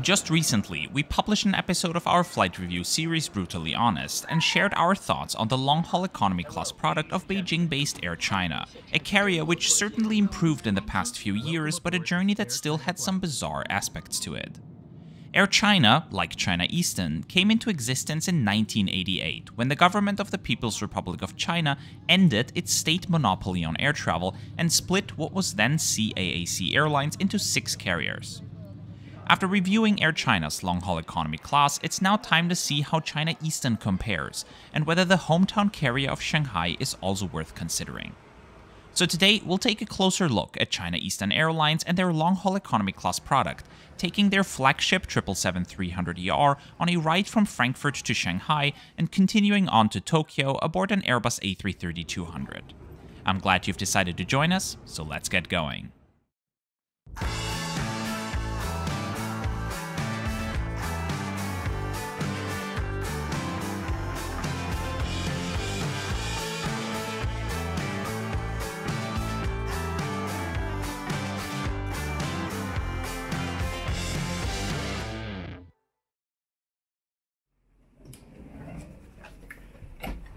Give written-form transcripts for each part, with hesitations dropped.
Just recently, we published an episode of our flight review series Brutally Honest and shared our thoughts on the long-haul economy class product of Beijing-based Air China, a carrier which certainly improved in the past few years, but a journey that still had some bizarre aspects to it. Air China, like China Eastern, came into existence in 1988 when the government of the People's Republic of China ended its state monopoly on air travel and split what was then CAAC Airlines into 6 carriers. After reviewing Air China's long-haul economy class, it's now time to see how China Eastern compares, and whether the hometown carrier of Shanghai is also worth considering. So today, we'll take a closer look at China Eastern Airlines and their long-haul economy class product, taking their flagship 777-300ER on a ride from Frankfurt to Shanghai and continuing on to Tokyo aboard an Airbus A330-200. I'm glad you've decided to join us, so let's get going.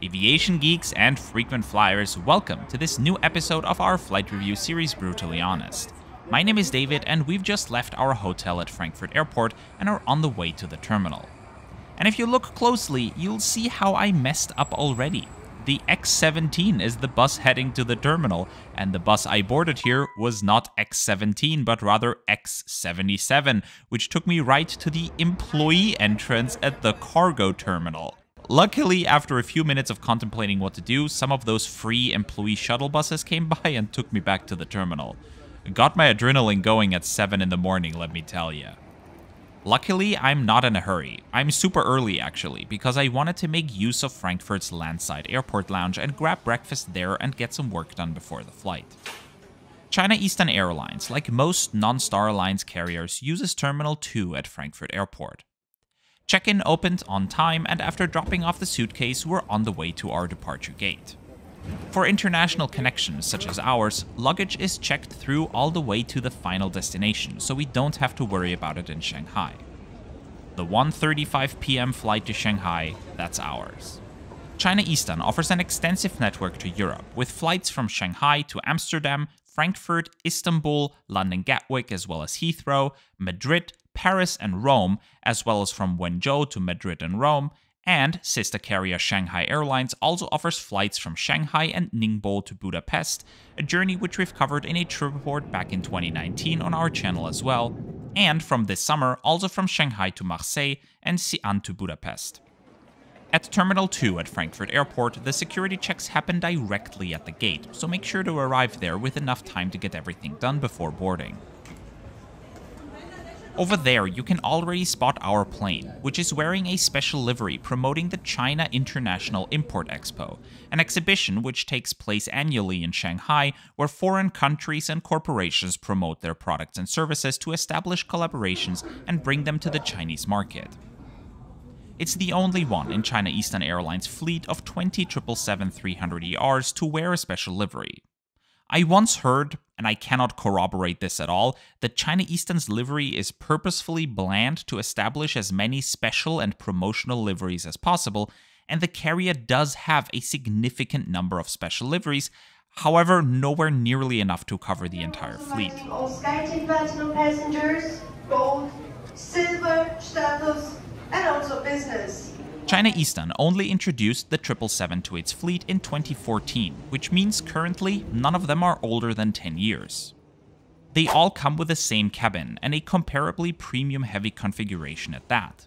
Aviation geeks and frequent flyers, welcome to this new episode of our flight review series Brutally Honest. My name is David and we've just left our hotel at Frankfurt Airport and are on the way to the terminal. And if you look closely, you'll see how I messed up already. The X17 is the bus heading to the terminal, and the bus I boarded here was not X17 but rather X77, which took me right to the employee entrance at the cargo terminal. Luckily, after a few minutes of contemplating what to do, some of those free employee shuttle buses came by and took me back to the terminal. Got my adrenaline going at 7 in the morning, let me tell ya. Luckily, I'm not in a hurry. I'm super early actually, because I wanted to make use of Frankfurt's landside airport lounge and grab breakfast there and get some work done before the flight. China Eastern Airlines, like most non-Star Alliance carriers, uses Terminal 2 at Frankfurt Airport. Check-in opened on time, and after dropping off the suitcase, we're on the way to our departure gate. For international connections such as ours, luggage is checked through all the way to the final destination, so we don't have to worry about it in Shanghai. The 1:35 p.m. flight to Shanghai, that's ours. China Eastern offers an extensive network to Europe, with flights from Shanghai to Amsterdam, Frankfurt, Istanbul, London Gatwick, as well as Heathrow, Madrid, Paris and Rome, as well as from Wenzhou to Madrid and Rome, and sister carrier Shanghai Airlines also offers flights from Shanghai and Ningbo to Budapest, a journey which we've covered in a trip report back in 2019 on our channel as well, and from this summer also from Shanghai to Marseille and Xi'an to Budapest. At Terminal 2 at Frankfurt Airport, the security checks happen directly at the gate, so make sure to arrive there with enough time to get everything done before boarding. Over there, you can already spot our plane, which is wearing a special livery promoting the China International Import Expo, an exhibition which takes place annually in Shanghai, where foreign countries and corporations promote their products and services to establish collaborations and bring them to the Chinese market. It's the only one in China Eastern Airlines' fleet of 20 777-300ERs to wear a special livery. I once heard, and I cannot corroborate this at all, that China Eastern's livery is purposefully bland to establish as many special and promotional liveries as possible, and the carrier does have a significant number of special liveries, however, nowhere nearly enough to cover the entire fleet. All SkyTeam Platinum passengers, gold, silver status, and also business. China Eastern only introduced the 777 to its fleet in 2014, which means currently none of them are older than 10 years. They all come with the same cabin and a comparably premium-heavy configuration at that.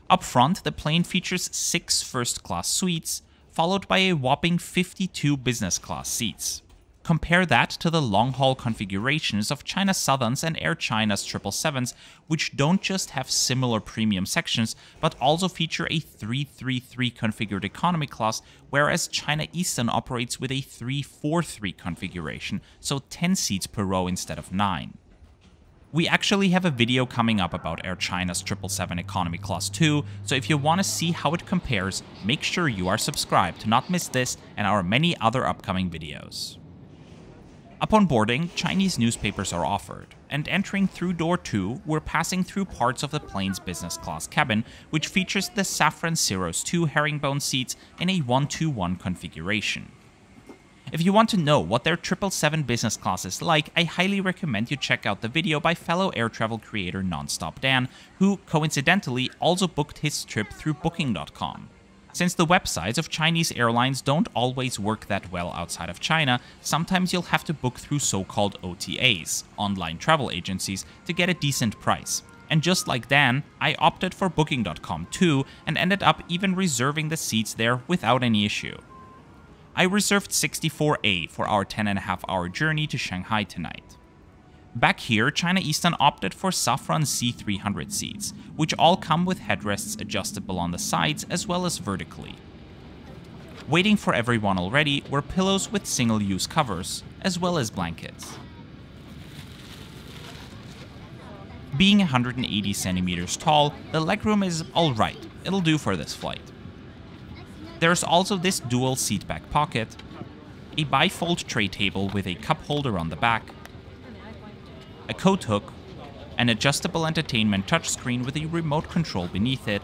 Up front, the plane features 6 first-class suites, followed by a whopping 52 business-class seats. Compare that to the long-haul configurations of China Southern's and Air China's 777s, which don't just have similar premium sections, but also feature a 333 configured economy class, whereas China Eastern operates with a 343 configuration, so 10 seats per row instead of 9. We actually have a video coming up about Air China's 777 Economy Class 2, so if you want to see how it compares, make sure you are subscribed to not miss this and our many other upcoming videos. Upon boarding, Chinese newspapers are offered, and entering through door 2, we're passing through parts of the plane's business class cabin, which features the Safran Cirrus 2 herringbone seats in a 1-2-1 configuration. If you want to know what their 777 business class is like, I highly recommend you check out the video by fellow air travel creator Nonstop Dan, who coincidentally also booked his trip through Booking.com. Since the websites of Chinese airlines don't always work that well outside of China, sometimes you'll have to book through so-called OTAs, online travel agencies, to get a decent price. And just like Dan, I opted for Booking.com too, and ended up even reserving the seats there without any issue. I reserved 64A for our 10.5-hour journey to Shanghai tonight. Back here, China Eastern opted for Safran C300 seats, which all come with headrests adjustable on the sides as well as vertically. Waiting for everyone already were pillows with single-use covers, as well as blankets. Being 180 centimeters tall, the legroom is alright, it'll do for this flight. There's also this dual seatback pocket, a bifold tray table with a cup holder on the back, a coat hook, an adjustable entertainment touchscreen with a remote control beneath it,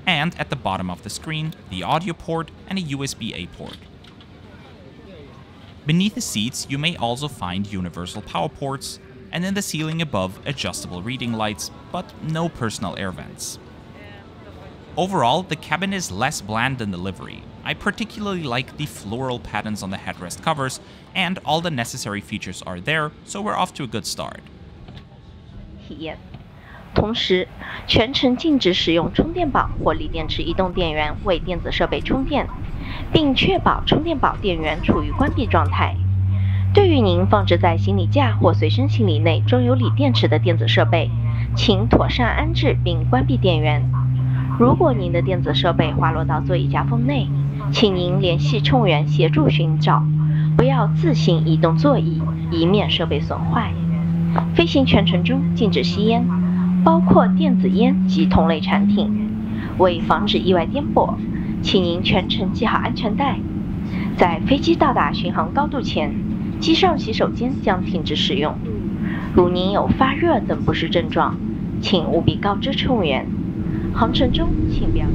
and at the bottom of the screen, the audio port and a USB-A port. Beneath the seats, you may also find universal power ports, and in the ceiling above, adjustable reading lights, but no personal air vents. Overall, the cabin is less bland than the livery. I particularly like the floral patterns on the headrest covers, and all the necessary features are there, so we're off to a good start. 体验。同时，全程禁止使用充电宝或锂电池移动电源为电子设备充电，并确保充电宝电源处于关闭状态。对于您放置在行李架或随身行李内装有锂电池的电子设备，请妥善安置并关闭电源。如果您的电子设备滑落到座椅夹缝内，请您联系乘务员协助寻找，不要自行移动座椅，以免设备损坏。飞行全程中禁止吸烟，包括电子烟及同类产品。为防止意外颠簸，请您全程系好安全带。在飞机到达巡航高度前，机上洗手间将停止使用。如您有发热等不适症状，请务必告知乘务员。航程中请不要。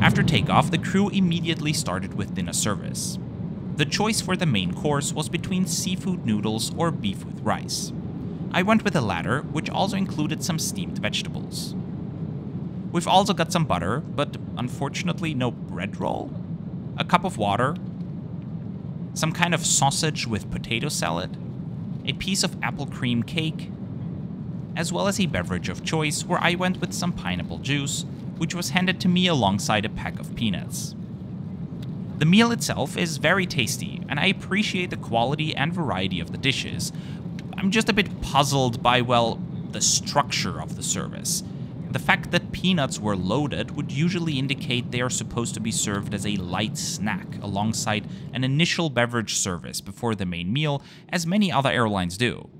After takeoff, the crew immediately started with dinner service. The choice for the main course was between seafood noodles or beef with rice. I went with the latter, which also included some steamed vegetables. We've also got some butter, but unfortunately no bread roll, a cup of water, some kind of sausage with potato salad, a piece of apple cream cake, as well as a beverage of choice where I went with some pineapple juice, which was handed to me alongside a pack of peanuts. The meal itself is very tasty, and I appreciate the quality and variety of the dishes. I'm just a bit puzzled by, well, the structure of the service. The fact that peanuts were loaded would usually indicate they are supposed to be served as a light snack alongside an initial beverage service before the main meal, as many other airlines do.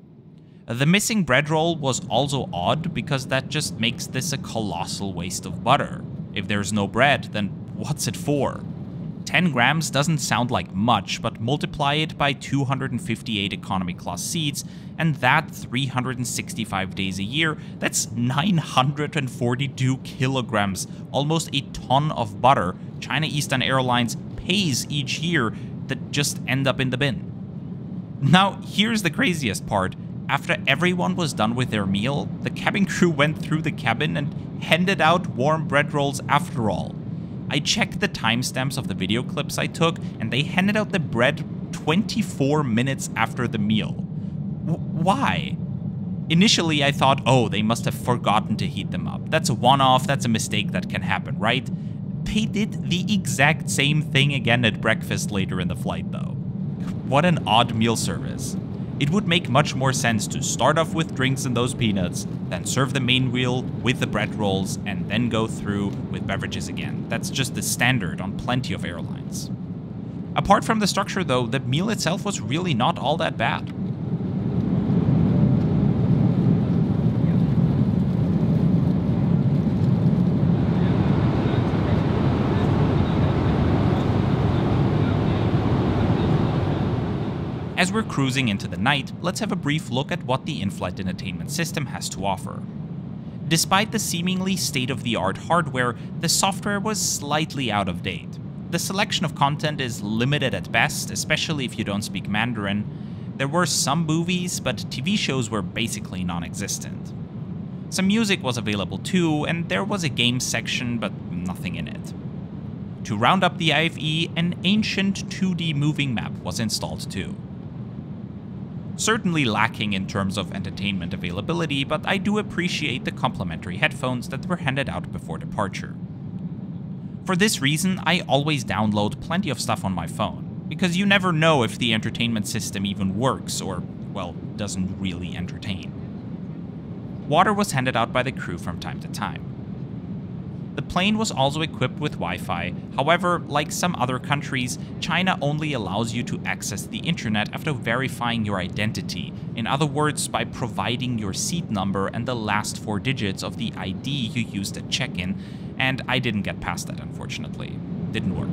The missing bread roll was also odd because that just makes this a colossal waste of butter. If there's no bread, then what's it for? 10 grams doesn't sound like much, but multiply it by 258 economy class seats, and that 365 days a year, that's 942 kilograms, almost a ton of butter China Eastern Airlines pays each year that just end up in the bin. Now, here's the craziest part. After everyone was done with their meal, the cabin crew went through the cabin and handed out warm bread rolls after all. I checked the timestamps of the video clips I took, and they handed out the bread 24 minutes after the meal. Why? Initially, I thought, oh, they must have forgotten to heat them up. That's a one-off, that's a mistake that can happen, right? They did the exact same thing again at breakfast later in the flight, though. What an odd meal service. It would make much more sense to start off with drinks and those peanuts, then serve the main meal with the bread rolls, and then go through with beverages again. That's just the standard on plenty of airlines. Apart from the structure, though, the meal itself was really not all that bad. As we're cruising into the night, let's have a brief look at what the in-flight entertainment system has to offer. Despite the seemingly state-of-the-art hardware, the software was slightly out of date. The selection of content is limited at best, especially if you don't speak Mandarin. There were some movies, but TV shows were basically non-existent. Some music was available too, and there was a game section, but nothing in it. To round up the IFE, an ancient 2D moving map was installed too. Certainly lacking in terms of entertainment availability, but I do appreciate the complimentary headphones that were handed out before departure. For this reason, I always download plenty of stuff on my phone, because you never know if the entertainment system even works or, well, doesn't really entertain. Water was handed out by the crew from time to time. The plane was also equipped with Wi-Fi. However, like some other countries, China only allows you to access the internet after verifying your identity. In other words, by providing your seat number and the last 4 digits of the ID you used at check-in, and I didn't get past that, unfortunately. Didn't work.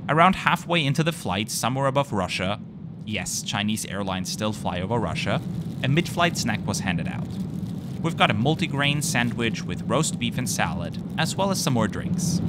Around halfway into the flight, somewhere above Russia, yes, Chinese airlines still fly over Russia, a mid-flight snack was handed out. We've got a multigrain sandwich with roast beef and salad, as well as some more drinks.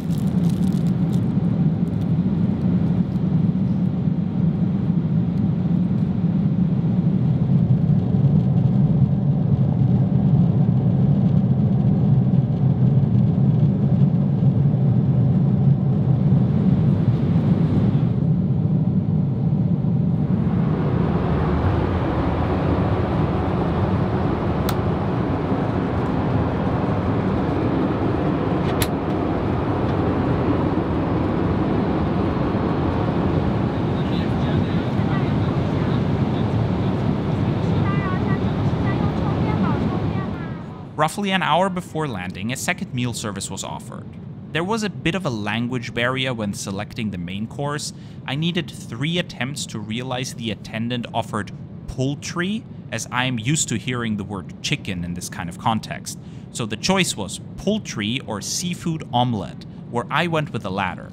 Roughly an hour before landing, a second meal service was offered. There was a bit of a language barrier when selecting the main course. I needed 3 attempts to realize the attendant offered poultry, as I am used to hearing the word chicken in this kind of context. So the choice was poultry or seafood omelette, where I went with the latter.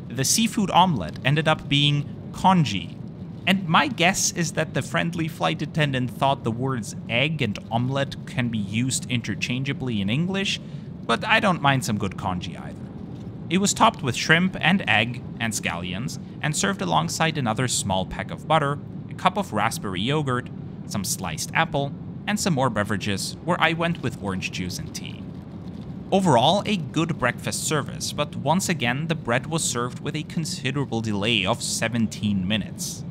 The seafood omelette ended up being congee. And my guess is that the friendly flight attendant thought the words egg and omelette can be used interchangeably in English, but I don't mind some good congee either. It was topped with shrimp and egg and scallions, and served alongside another small pack of butter, a cup of raspberry yogurt, some sliced apple, and some more beverages, where I went with orange juice and tea. Overall, a good breakfast service, but once again the bread was served with a considerable delay of 17 minutes.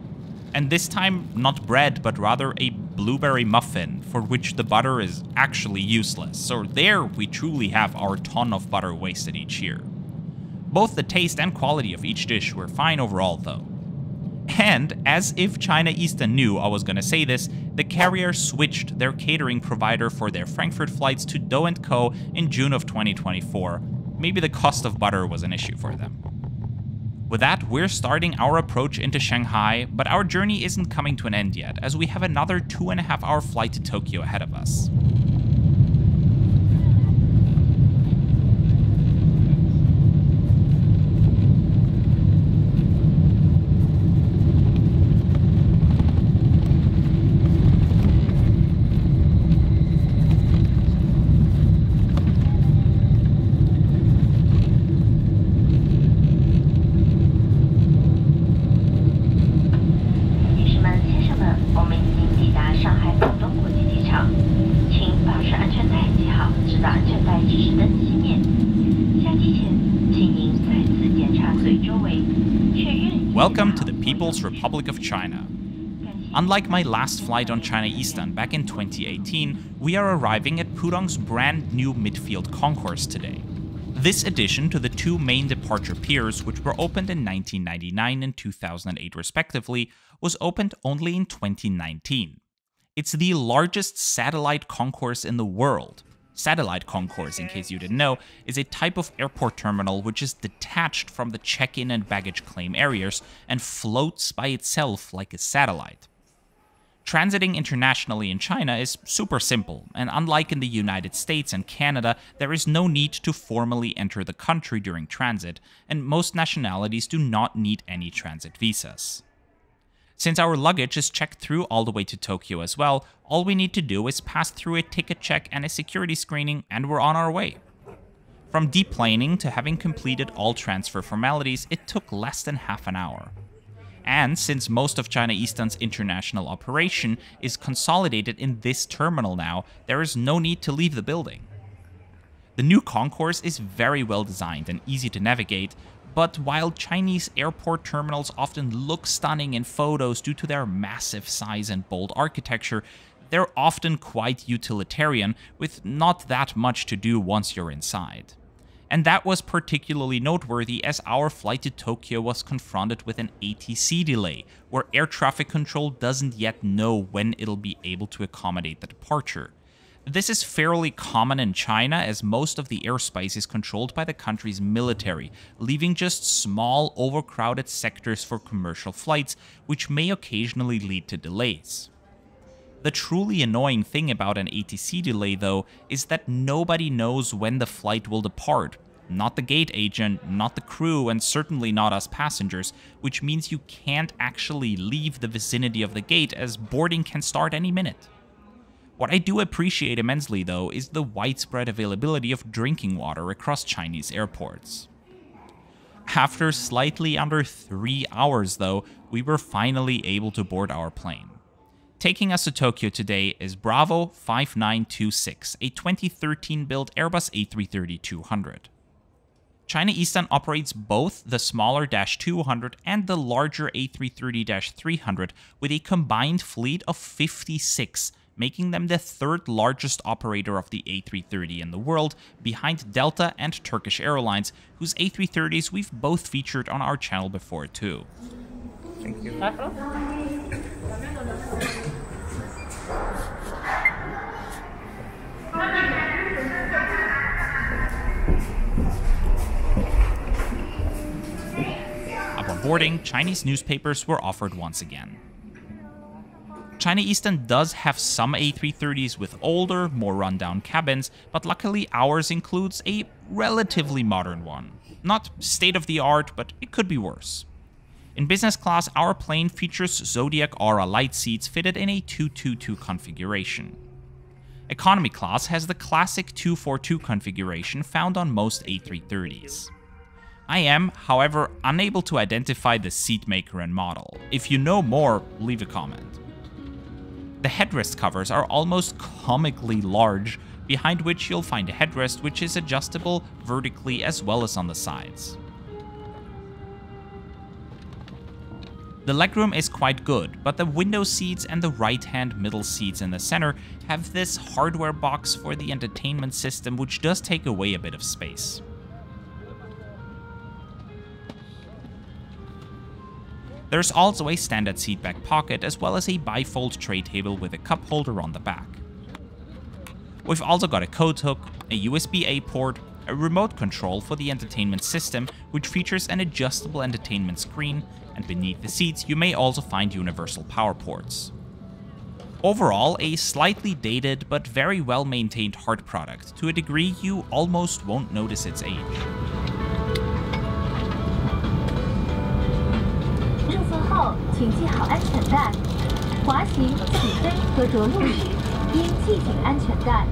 And this time, not bread, but rather a blueberry muffin, for which the butter is actually useless. So there we truly have our ton of butter wasted each year. Both the taste and quality of each dish were fine overall though. And, as if China Eastern knew I was gonna say this, the carrier switched their catering provider for their Frankfurt flights to Do & Co in June of 2024. Maybe the cost of butter was an issue for them. With that, we're starting our approach into Shanghai, but our journey isn't coming to an end yet, as we have another 2.5-hour flight to Tokyo ahead of us. Welcome to the People's Republic of China. Unlike my last flight on China Eastern back in 2018, we are arriving at Pudong's brand new midfield concourse today. This addition to the two main departure piers, which were opened in 1999 and 2008 respectively, was opened only in 2019. It's the largest satellite concourse in the world. Satellite concourse, in case you didn't know, is a type of airport terminal which is detached from the check-in and baggage claim areas and floats by itself like a satellite. Transiting internationally in China is super simple, and unlike in the United States and Canada, there is no need to formally enter the country during transit, and most nationalities do not need any transit visas. Since our luggage is checked through all the way to Tokyo as well, all we need to do is pass through a ticket check and a security screening, and we're on our way. From deplaning to having completed all transfer formalities, it took less than half an hour. And since most of China Eastern's international operation is consolidated in this terminal now, there is no need to leave the building. The new concourse is very well designed and easy to navigate, but while Chinese airport terminals often look stunning in photos due to their massive size and bold architecture, they're often quite utilitarian, with not that much to do once you're inside. And that was particularly noteworthy as our flight to Tokyo was confronted with an ATC delay, where air traffic control doesn't yet know when it'll be able to accommodate the departure. This is fairly common in China, as most of the airspace is controlled by the country's military, leaving just small, overcrowded sectors for commercial flights, which may occasionally lead to delays. The truly annoying thing about an ATC delay, though, is that nobody knows when the flight will depart. Not the gate agent, not the crew, and certainly not us passengers, which means you can't actually leave the vicinity of the gate, as boarding can start any minute. What I do appreciate immensely, though, is the widespread availability of drinking water across Chinese airports. After slightly under 3 hours, though, we were finally able to board our plane. Taking us to Tokyo today is Bravo 5926, a 2013-built Airbus A330-200. China Eastern operates both the smaller -200 and the larger A330-300 with a combined fleet of 56, making them the third largest operator of the A330 in the world, behind Delta and Turkish Airlines, whose A330s we've both featured on our channel before too. Thank you. Upon boarding, Chinese newspapers were offered once again. China Eastern does have some A330s with older, more rundown cabins, but luckily ours includes a relatively modern one. Not state-of-the-art, but it could be worse. In business class, our plane features Zodiac Aura light seats fitted in a 222 configuration. Economy class has the classic 242 configuration found on most A330s. I am, however, unable to identify the seat maker and model. If you know more, leave a comment. The headrest covers are almost comically large, behind which you'll find a headrest which is adjustable vertically as well as on the sides. The legroom is quite good, but the window seats and the right-hand middle seats in the center have this hardware box for the entertainment system, which does take away a bit of space. There's also a standard seatback pocket, as well as a bifold tray table with a cup holder on the back. We've also got a coat hook, a USB-A port, a remote control for the entertainment system, which features an adjustable entertainment screen, and beneath the seats you may also find universal power ports. Overall, a slightly dated but very well maintained hard product, to a degree you almost won't notice its age. 入座后，请系好安全带。滑行、起飞和着陆时，应系紧安全带。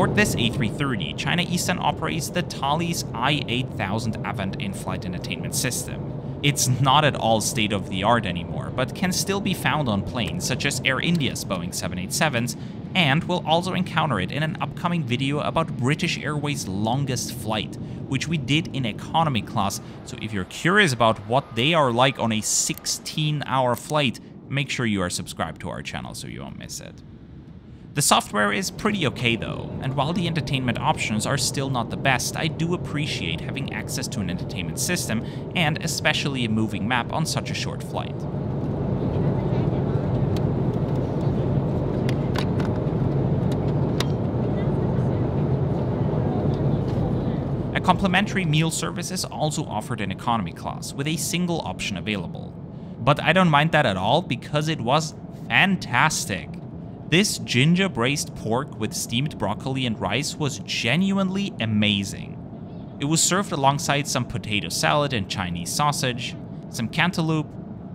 support this A330, China Eastern operates the Thalys i8000 Avant in-flight entertainment system. It's not at all state-of-the-art anymore, but can still be found on planes such as Air India's Boeing 787s, and we'll also encounter it in an upcoming video about British Airways' longest flight, which we did in economy class, so if you're curious about what they are like on a 16-hour flight, make sure you are subscribed to our channel so you won't miss it. The software is pretty okay though, and while the entertainment options are still not the best, I do appreciate having access to an entertainment system, and especially a moving map on such a short flight. A complimentary meal service is also offered in economy class, with a single option available. But I don't mind that at all, because it was fantastic. This ginger braised pork with steamed broccoli and rice was genuinely amazing. It was served alongside some potato salad and Chinese sausage, some cantaloupe,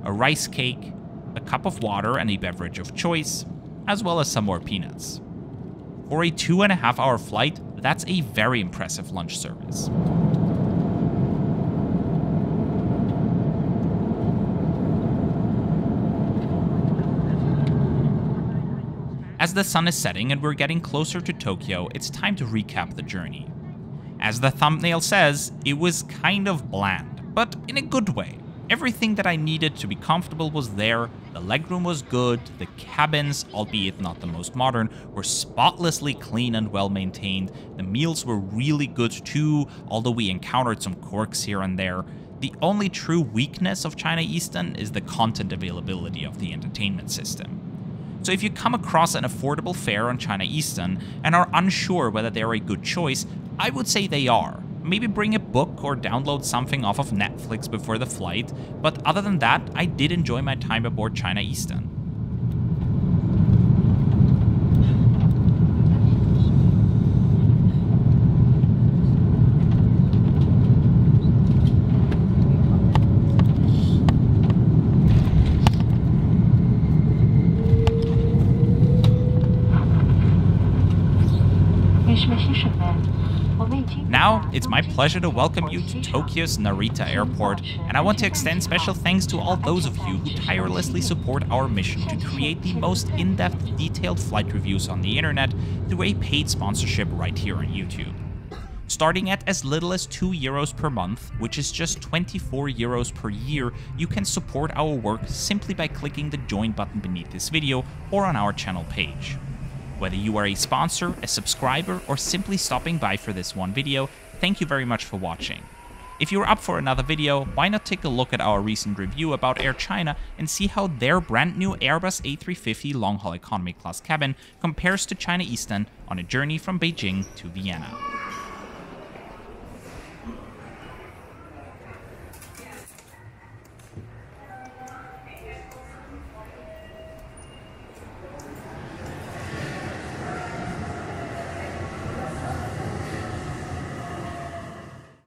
a rice cake, a cup of water and a beverage of choice, as well as some more peanuts. For a 2.5-hour flight, that's a very impressive lunch service. As the sun is setting and we're getting closer to Tokyo, it's time to recap the journey. As the thumbnail says, it was kind of bland, but in a good way. Everything that I needed to be comfortable was there, the legroom was good, the cabins, albeit not the most modern, were spotlessly clean and well maintained, the meals were really good too, although we encountered some quirks here and there. The only true weakness of China Eastern is the content availability of the entertainment system. So if you come across an affordable fare on China Eastern and are unsure whether they're a good choice, I would say they are. Maybe bring a book or download something off of Netflix before the flight, but other than that, I did enjoy my time aboard China Eastern. Now, it's my pleasure to welcome you to Tokyo's Narita Airport, and I want to extend special thanks to all those of you who tirelessly support our mission to create the most in-depth, detailed flight reviews on the internet through a paid sponsorship right here on YouTube. Starting at as little as €2 per month, which is just €24 per year, you can support our work simply by clicking the join button beneath this video or on our channel page. Whether you are a sponsor, a subscriber, or simply stopping by for this one video, thank you very much for watching. If you're up for another video, why not take a look at our recent review about Air China and see how their brand new Airbus A350 long-haul economy class cabin compares to China Eastern on a journey from Beijing to Vienna.